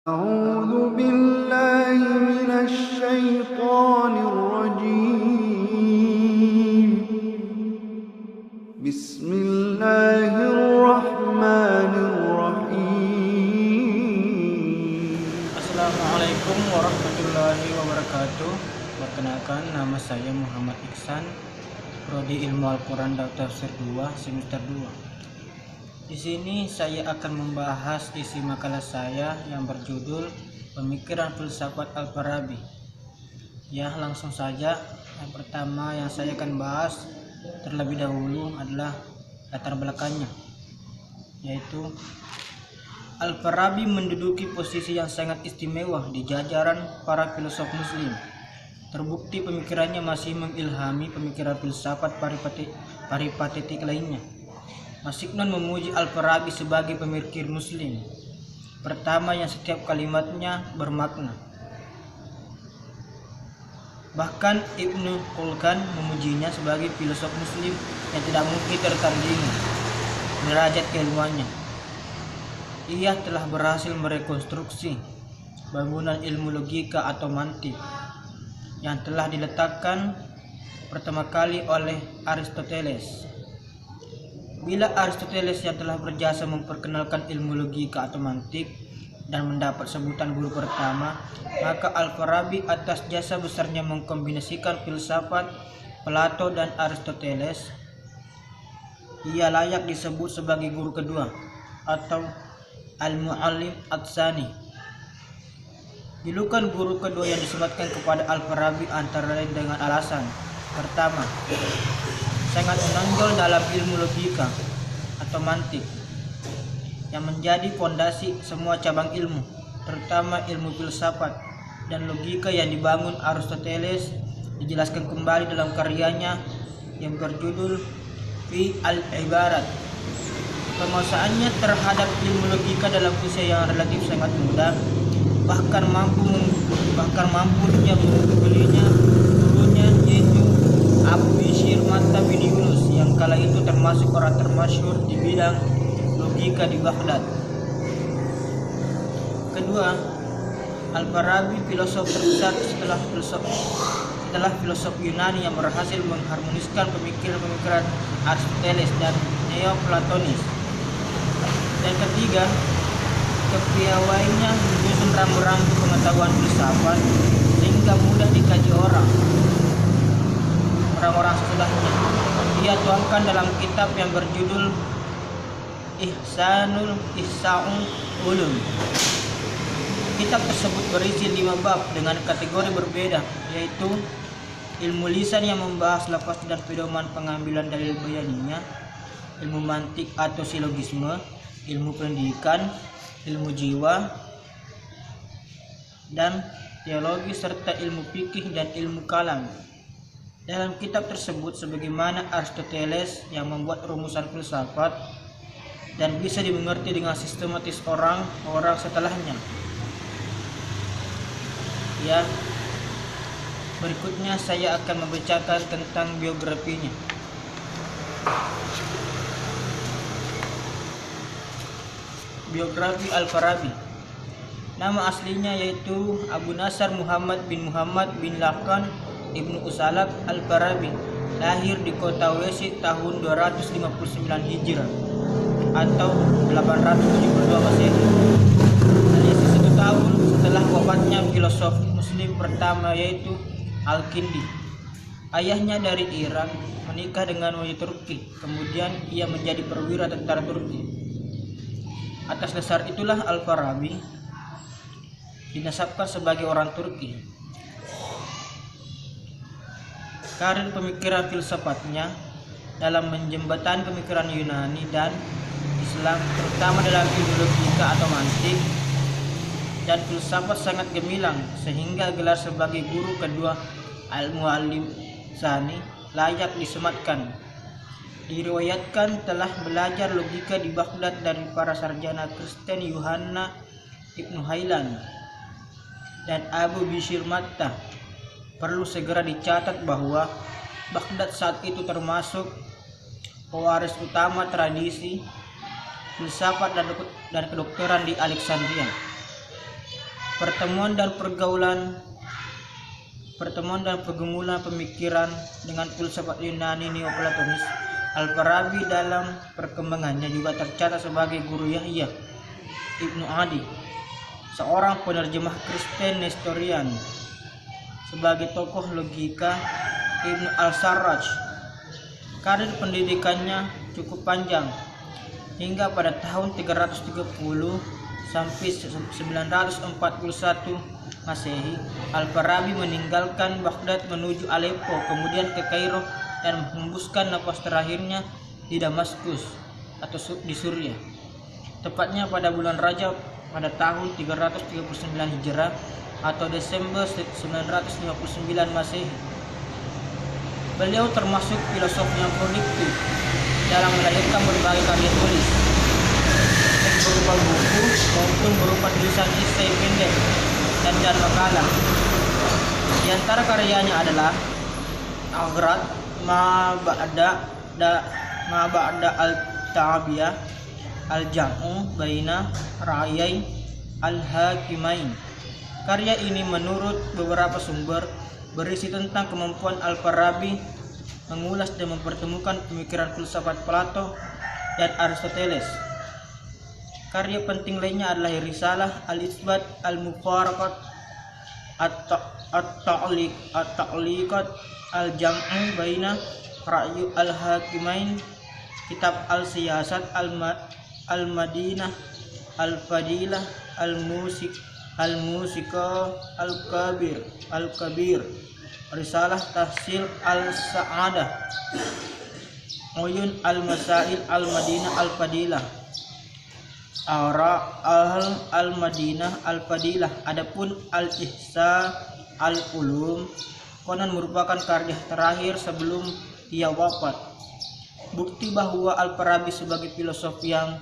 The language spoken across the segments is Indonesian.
أعوذ بالله من الشيطان الرجيم بسم الله الرحمن الرحيم. Assalamualaikum warahmatullahi wabarakatuh. Perkenalkan, nama saya Muhammad Iksan, Prodi Ilmu Al-Quran dan Tafsir 2 semester 2. Di sini saya akan membahas isi makalah saya yang berjudul Pemikiran Filsafat Al-Farabi. Ya, langsung saja. Yang pertama yang saya akan bahas terlebih dahulu adalah latar belakangnya, yaitu Al-Farabi menduduki posisi yang sangat istimewa di jajaran para filosof muslim. Terbukti pemikirannya masih mengilhami pemikiran filsafat peripatetik lainnya. Masiknon memuji Al-Farabi sebagai pemikir muslim pertama yang setiap kalimatnya bermakna. Bahkan Ibnu Khaldun memujinya sebagai filosof muslim yang tidak mungkin tertandingi derajat keilmuannya. Ia telah berhasil merekonstruksi bangunan ilmu logika atau mantik yang telah diletakkan pertama kali oleh Aristoteles. Bila Aristoteles yang telah berjasa memperkenalkan ilmu logika atau mantik dan mendapat sebutan guru pertama, maka Al-Farabi atas jasa besarnya mengkombinasikan filsafat Plato dan Aristoteles, ia layak disebut sebagai guru kedua atau Al-Muallim Ats-Tsani. Julukan guru kedua yang disematkan kepada Al-Farabi antara lain dengan alasan pertama, sangat menonjol dalam ilmu logika atau mantik yang menjadi fondasi semua cabang ilmu, terutama ilmu filsafat dan logika yang dibangun Aristoteles, dijelaskan kembali dalam karyanya yang berjudul Fi al-Ibarat. Penguasaannya terhadap ilmu logika dalam usia yang relatif sangat muda, bahkan mampu dia mengumpulnya gurunya, yaitu Abu Bishir Matta bin Yunus, yang kala itu termasuk orang termasyhur di bidang logika di Baghdad. Kedua, Al-Farabi filosof terbesar setelah filosof Yunani yang berhasil mengharmoniskan pemikiran Aristoteles dan Neoplatonis. Dan ketiga, kepiawaiannya menyusun rambu-rambu pengetahuan filsafat sehingga mudah dikaji orang-orang sesudahnya. Ia tuangkan dalam kitab yang berjudul Ihsaul Ulum. Kitab tersebut berisi 5 bab dengan kategori berbeda, yaitu ilmu lisan yang membahas lafaz dan pedoman pengambilan dalil bayaninya, ilmu mantik atau silogisme, ilmu pendidikan, ilmu jiwa, dan teologi serta ilmu fikih dan ilmu kalam. Dalam kitab tersebut, sebagaimana Aristoteles yang membuat rumusan filsafat dan bisa dimengerti dengan sistematis orang-orang setelahnya. Ya, berikutnya saya akan membacakan tentang biografinya. Biografi Al-Farabi. Nama aslinya yaitu Abu Nasr Muhammad bin Lakan Ibnu Usalab Al-Farabi, lahir di kota Wesi tahun 259 Hijrah atau 872 Masehi, selisih 1 tahun setelah wafatnya filosof muslim pertama yaitu Al-Kindi. Ayahnya dari Irak, menikah dengan wanita Turki, kemudian ia menjadi perwira tentara Turki. Atas dasar itulah Al-Farabi dinasabkan sebagai orang Turki. Karir pemikiran filsafatnya dalam menjembatani pemikiran Yunani dan Islam, terutama dalam ilmu logika atau mantik dan filsafat, sangat gemilang, sehingga gelar sebagai guru kedua Al-Muallim Ats-Tsani layak disematkan. Diriwayatkan telah belajar logika di Baghdad dari para sarjana Kristen Yohanna Ibnu Haylan dan Abu Bishir Matta. Perlu segera dicatat bahwa Baghdad saat itu termasuk pewaris utama tradisi filsafat dan kedokteran di Alexandria. Pertemuan dan pergumulan pemikiran dengan filsafat Yunani Neoplatonis, Al-Farabi dalam perkembangannya juga tercatat sebagai guru Yahya Ibnu Adi, seorang penerjemah Kristen Nestorian. Sebagai tokoh logika, Ibnu Al-Sarraj, karir pendidikannya cukup panjang. Hingga pada tahun 330 sampai 941 Masehi, Al-Farabi meninggalkan Baghdad menuju Aleppo, kemudian ke Kairo dan menghembuskan napas terakhirnya di Damaskus atau di Suriah. Tepatnya pada bulan Rajab pada tahun 339 Hijrah atau Desember 959 Masehi. Beliau termasuk filosof yang produktif dalam melahirkan berbagai karya tulis, baik berupa buku maupun berupa tulisan esai pendek dan makalah. Di antara karyanya adalah Aghrad, Ma Ba'da Al-Ta'abiyah, Al-Jam'u Baina Ra'yai Al-Hakimain. Karya ini menurut beberapa sumber berisi tentang kemampuan Al-Farabi mengulas dan mempertemukan pemikiran filsafat Plato dan Aristoteles. Karya penting lainnya adalah Risalah Al-Isbat Al-Mufaraqat At-Ta'liqat Al-Jam'u Baina Ra'yu Al-Hakimain, Kitab Al-Siyasat Al-Madinah Al-Fadilah Al-Musika Al-Kabir, Risalah Tahsil Al-Sa'adah, Uyun Al-Masail Al-Madinah Al-Fadilah, Ara Al-Madinah Al-Fadilah. Adapun Al-Ihsa Al-Ulum konon merupakan karya terakhir sebelum ia wafat. Bukti bahwa Al-Farabi sebagai filosof yang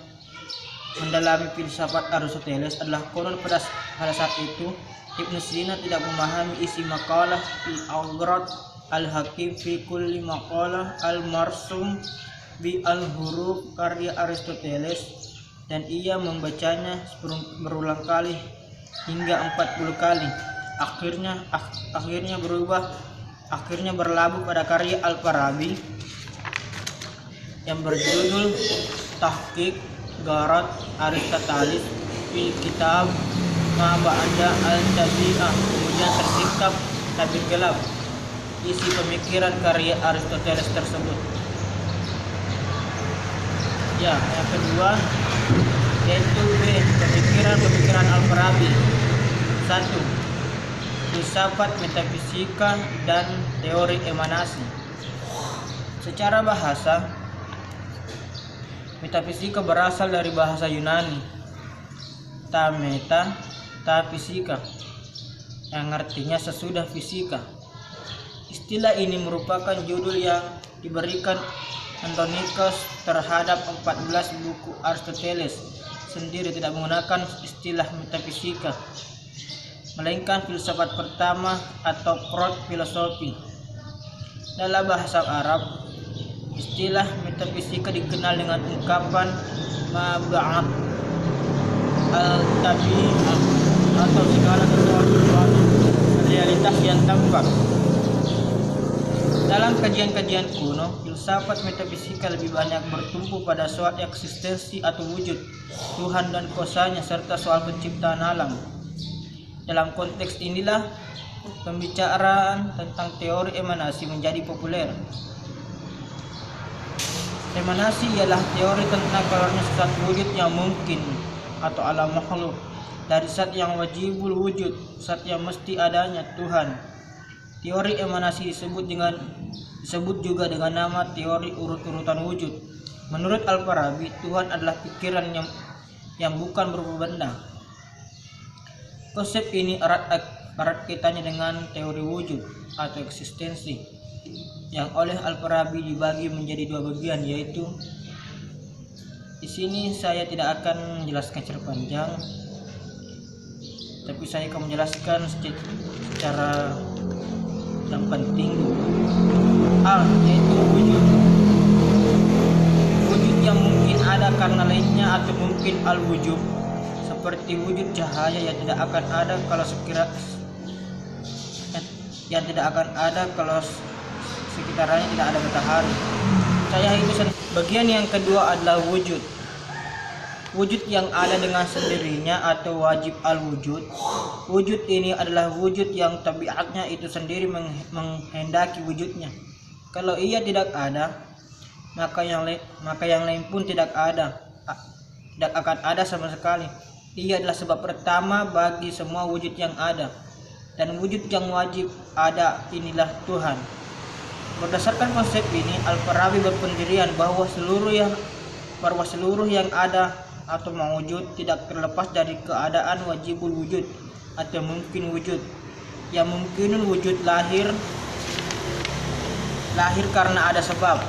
mendalami filsafat Aristoteles adalah konon pada saat itu Ibnu Sina tidak memahami isi makalah Al-Aghrad Al-Hakim fi kulli maqalah Al-Marsum bi Al-Huruf karya Aristoteles, dan ia membacanya berulang kali hingga 40 kali. Akhirnya berlabuh pada karya Al-Farabi yang berjudul Tahqiq Gharat Aristotelis fil Kitab Ma Ba'da Al-Tabi'ah, kemudian tersingkap Tabir Gelap, isi pemikiran karya Aristoteles tersebut. Ya, yang kedua yaitu B, pemikiran Al-Farabi. 1. Filsafat metafisika dan teori emanasi. Secara bahasa, metafisika berasal dari bahasa Yunani ta fisika, yang artinya sesudah fisika. Istilah ini merupakan judul yang diberikan Andronikos terhadap 14 buku Aristoteles sendiri, tidak menggunakan istilah metafisika, melainkan filsafat pertama atau proto-filosofi. Dalam bahasa Arab, istilah metafisika dikenal dengan ungkapan ma ba'd al-tabi'ah atau segala sesuatu realitas yang tampak. Dalam kajian-kajian kuno, filsafat metafisika lebih banyak bertumpu pada soal eksistensi atau wujud Tuhan dan kuasanya, serta soal penciptaan alam. Dalam konteks inilah pembicaraan tentang teori emanasi menjadi populer. Emanasi ialah teori tentang keluarnya sesuatu wujud yang mungkin atau alam makhluk dari zat yang wajibul wujud, zat yang mesti adanya, Tuhan. Teori emanasi disebut juga dengan nama teori urut-urutan wujud. Menurut Al-Farabi, Tuhan adalah pikiran yang bukan berupa benda. Konsep ini erat kaitannya dengan teori wujud atau eksistensi, yang oleh Al-Farabi dibagi menjadi dua bagian, yaitu di sini saya tidak akan menjelaskan secara panjang, tapi saya akan menjelaskan secara yang penting. Yaitu wujud yang mungkin ada karena lainnya, atau mungkin al-wujud seperti wujud cahaya yang tidak akan ada kalau sekitarnya tidak ada matahari. Cahaya itu bagian yang kedua adalah wujud. Wujud yang ada dengan sendirinya atau wajib al-wujud. Wujud ini adalah wujud yang tabiatnya itu sendiri menghendaki wujudnya. Kalau ia tidak ada, maka yang lain pun tidak akan ada sama sekali. Ia adalah sebab pertama bagi semua wujud yang ada. Dan wujud yang wajib ada inilah Tuhan. Berdasarkan konsep ini, Al-Farabi berpendirian bahwa seluruh yang ada atau mewujud tidak terlepas dari keadaan wajibul wujud atau mungkin wujud. Yang mungkinul wujud lahir karena ada sebab,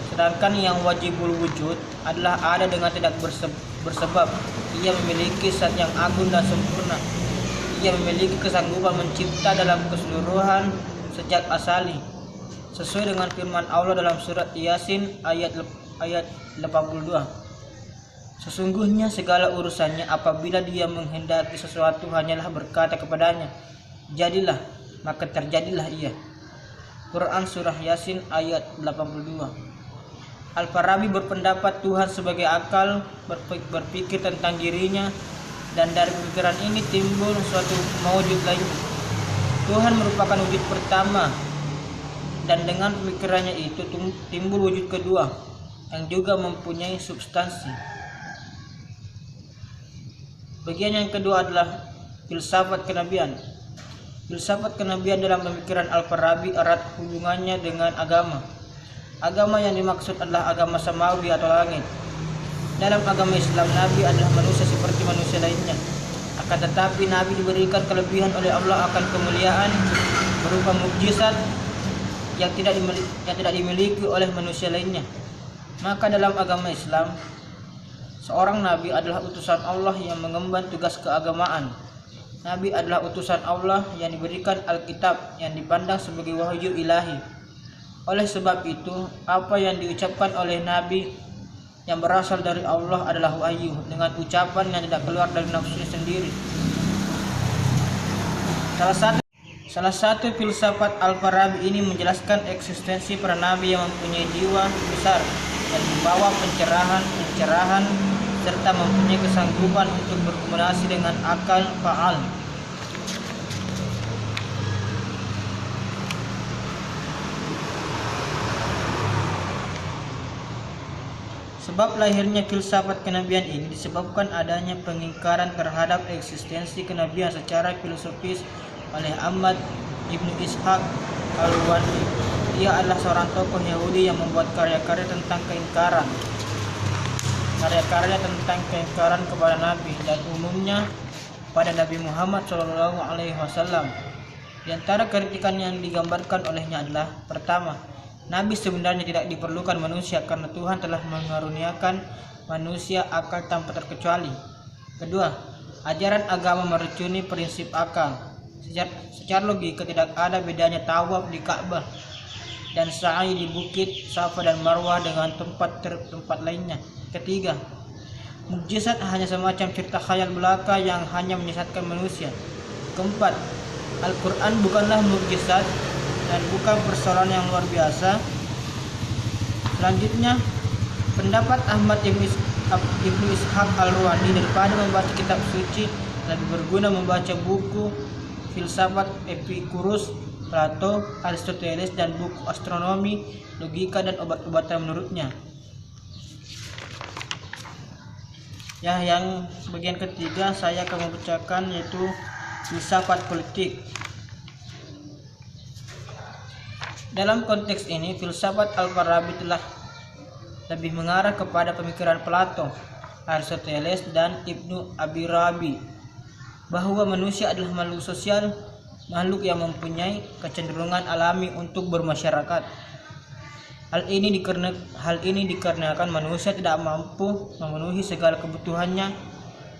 sedangkan yang wajibul wujud adalah ada dengan tidak bersebab. Ia memiliki zat yang agung dan sempurna. Ia memiliki kesanggupan mencipta dalam keseluruhan sejak asali, sesuai dengan firman Allah dalam surat Yasin ayat 82. Sesungguhnya segala urusannya apabila dia menghendaki sesuatu hanyalah berkata kepadanya, jadilah, maka terjadilah ia. Quran surah Yasin ayat 82. Al-Farabi berpendapat Tuhan sebagai akal berpikir tentang dirinya, dan dari pemikiran ini timbul suatu mawujud lainnya. Tuhan merupakan wujud pertama, dan dengan pemikirannya itu timbul wujud kedua yang juga mempunyai substansi. Bagian yang kedua adalah filsafat kenabian. Filsafat kenabian dalam pemikiran Al-Farabi erat hubungannya dengan agama. Agama yang dimaksud adalah agama samawi atau langit. Dalam agama Islam, Nabi adalah manusia seperti manusia lainnya. Akan tetapi Nabi diberikan kelebihan oleh Allah akan kemuliaan berupa mukjizat yang tidak dimiliki oleh manusia lainnya. Maka dalam agama Islam, seorang Nabi adalah utusan Allah yang mengemban tugas keagamaan. Nabi adalah utusan Allah yang diberikan Alkitab yang dipandang sebagai wahyu ilahi. Oleh sebab itu, apa yang diucapkan oleh Nabi yang berasal dari Allah adalah wahyu dengan ucapan yang tidak keluar dari nafsunya sendiri. Salah satu filsafat Al-Farabi ini menjelaskan eksistensi para nabi yang mempunyai jiwa besar dan membawa pencerahan serta mempunyai kesanggupan untuk berkomunikasi dengan akal faal. Sebab lahirnya filsafat kenabian ini disebabkan adanya pengingkaran terhadap eksistensi kenabian secara filosofis oleh Ahmad Ibnu Ishaq Al-Ruwandi. Ia adalah seorang tokoh Yahudi yang membuat karya-karya tentang keingkaran kepada Nabi dan umumnya pada Nabi Muhammad SAW. Di antara kritikan yang digambarkan olehnya adalah: pertama, Nabi sebenarnya tidak diperlukan manusia karena Tuhan telah mengaruniakan manusia akal tanpa terkecuali. Kedua, ajaran agama meracuni prinsip akal. Secara logika tidak ada bedanya tawaf di Ka'bah dan sa'i di bukit Safa dan Marwah dengan tempat lainnya. Ketiga, mukjizat hanya semacam cerita khayal belaka yang hanya menyesatkan manusia. Keempat, Al-Quran bukanlah mukjizat dan bukan persoalan yang luar biasa. Selanjutnya, pendapat Ahmad Ibnu Ishaq Al-Ruwandi, daripada membaca kitab suci lebih berguna membaca buku filsafat Epikurus, Plato, Aristoteles, dan buku astronomi, logika, dan obat-obatan menurutnya. Yang bagian ketiga saya akan membacakan, yaitu filsafat politik. Dalam konteks ini, filsafat Al-Farabi telah lebih mengarah kepada pemikiran Plato, Aristoteles, dan Ibnu Abi Rabi, bahwa manusia adalah makhluk sosial, makhluk yang mempunyai kecenderungan alami untuk bermasyarakat. Hal ini dikarenakan manusia tidak mampu memenuhi segala kebutuhannya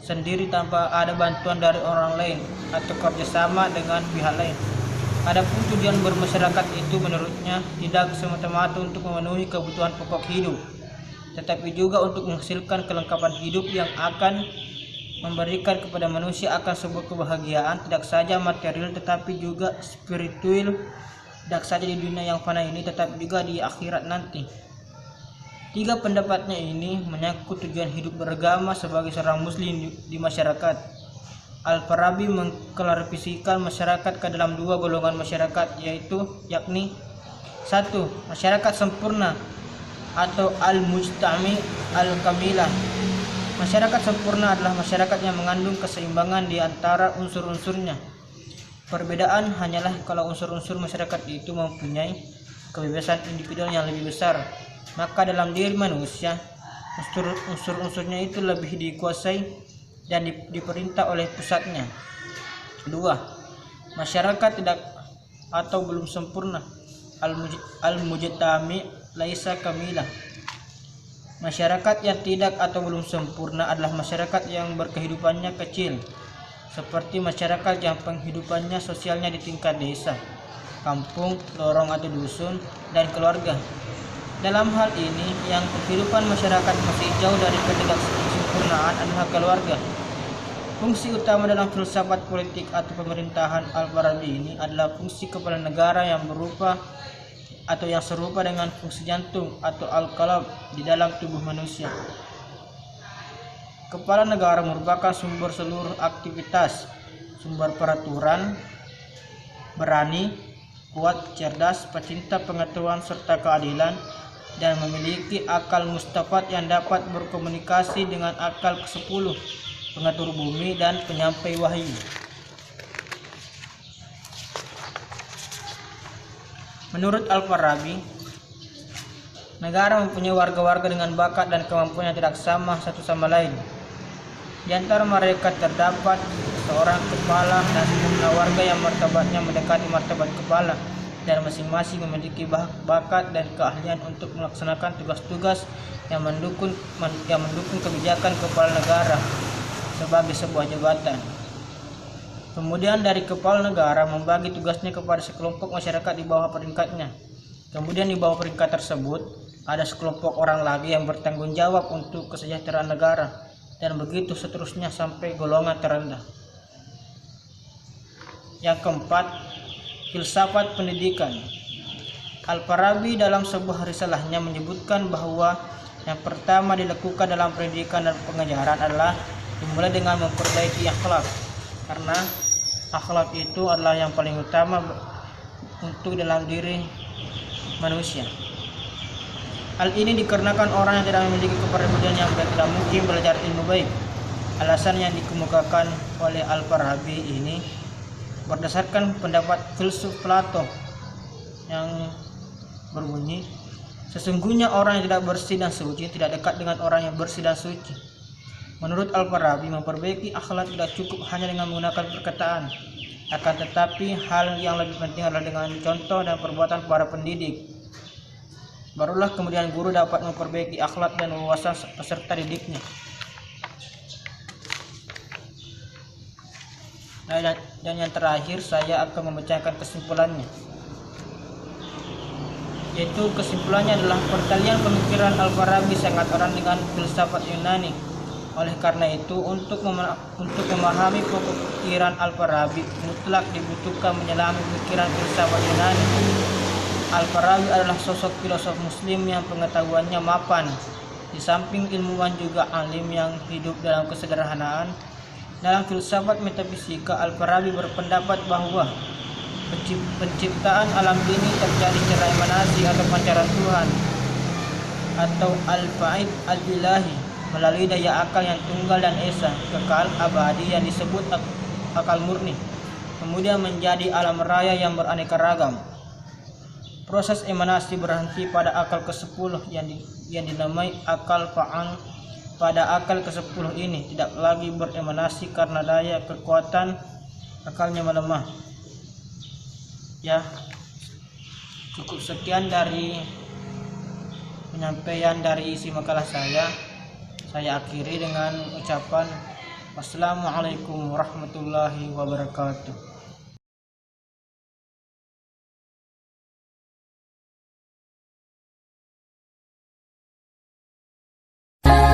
sendiri tanpa ada bantuan dari orang lain atau kerjasama dengan pihak lain. Adapun tujuan bermasyarakat itu menurutnya tidak semata-mata untuk memenuhi kebutuhan pokok hidup, tetapi juga untuk menghasilkan kelengkapan hidup yang akan memberikan kepada manusia akan sebuah kebahagiaan tidak saja material tetapi juga spiritual, tidak saja di dunia yang fana ini tetapi juga di akhirat nanti. Tiga pendapatnya ini menyangkut tujuan hidup beragama sebagai seorang muslim di masyarakat. Al-Farabi mengklarifikasikan masyarakat ke dalam dua golongan masyarakat, yakni satu, masyarakat sempurna atau al-mujtami al-kamilah. Masyarakat sempurna adalah masyarakat yang mengandung keseimbangan di antara unsur-unsurnya. Perbedaan hanyalah kalau unsur-unsur masyarakat itu mempunyai kebebasan individual yang lebih besar, maka dalam diri manusia unsur-unsurnya itu lebih dikuasai dan diperintah oleh pusatnya. Dua, masyarakat tidak atau belum sempurna al-mujtami laisa kamilah. Masyarakat yang tidak atau belum sempurna adalah masyarakat yang berkehidupannya kecil, seperti masyarakat yang penghidupannya sosialnya di tingkat desa, kampung, lorong atau dusun, dan keluarga. Dalam hal ini, yang kehidupan masyarakat masih jauh dari ketidaksempurnaan adalah keluarga. Fungsi utama dalam filsafat politik atau pemerintahan Al-Farabi ini adalah fungsi kepala negara yang serupa dengan fungsi jantung atau al-qalb di dalam tubuh manusia. Kepala negara merupakan sumber seluruh aktivitas, sumber peraturan, berani, kuat, cerdas, pecinta pengetahuan serta keadilan, dan memiliki akal mustafat yang dapat berkomunikasi dengan akal ke-10, pengatur bumi dan penyampai wahyu. Menurut Al-Farabi, negara mempunyai warga-warga dengan bakat dan kemampuan yang tidak sama satu sama lain. Di antara mereka terdapat seorang kepala dan sejumlah warga yang martabatnya mendekati martabat kepala, dan masing-masing memiliki bakat dan keahlian untuk melaksanakan tugas-tugas yang mendukung kebijakan kepala negara sebagai sebuah jabatan. Kemudian dari kepala negara membagi tugasnya kepada sekelompok masyarakat di bawah peringkatnya. Kemudian di bawah peringkat tersebut ada sekelompok orang lagi yang bertanggung jawab untuk kesejahteraan negara, dan begitu seterusnya sampai golongan terendah. Yang keempat, filsafat pendidikan. Al-Farabi dalam sebuah risalahnya menyebutkan bahwa yang pertama dilakukan dalam pendidikan dan pengajaran adalah dimulai dengan memperbaiki akhlak, karena akhlak itu adalah yang paling utama untuk dalam diri manusia. Hal ini dikarenakan orang yang tidak memiliki kepribadian yang baik tidak mungkin belajar ilmu baik. Alasan yang dikemukakan oleh Al-Farabi ini berdasarkan pendapat filsuf Plato yang berbunyi, sesungguhnya orang yang tidak bersih dan suci tidak dekat dengan orang yang bersih dan suci. Menurut Al-Farabi, memperbaiki akhlak tidak cukup hanya dengan menggunakan perkataan, akan tetapi hal yang lebih penting adalah dengan contoh dan perbuatan para pendidik. Barulah kemudian guru dapat memperbaiki akhlak dan wawasan peserta didiknya. Dan yang terakhir, saya akan membacakan kesimpulannya, yaitu kesimpulannya adalah pertalian pemikiran Al-Farabi sangat erat dengan filsafat Yunani. Oleh karena itu, untuk memahami pokok pikiran Al-Farabi mutlak dibutuhkan menyelami pikiran filsafat Yunani. Al-Farabi adalah sosok filosof muslim yang pengetahuannya mapan, di samping ilmuwan juga alim yang hidup dalam kesederhanaan. Dalam filsafat metafisika, Al-Farabi berpendapat bahwa penciptaan alam ini terjadi secara emanasi atau pancaran Tuhan atau al-fa'id al-ilahi melalui daya akal yang tunggal dan esa, kekal, abadi yang disebut akal murni, kemudian menjadi alam raya yang beraneka ragam. Proses emanasi berhenti pada akal ke-10 yang dinamai akal fa'al. Pada akal ke-10 ini tidak lagi beremanasi karena daya kekuatan akalnya melemah. Ya, cukup sekian dari penyampaian dari isi makalah saya. Saya akhiri dengan ucapan wassalamualaikum warahmatullahi wabarakatuh.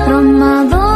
Ramadan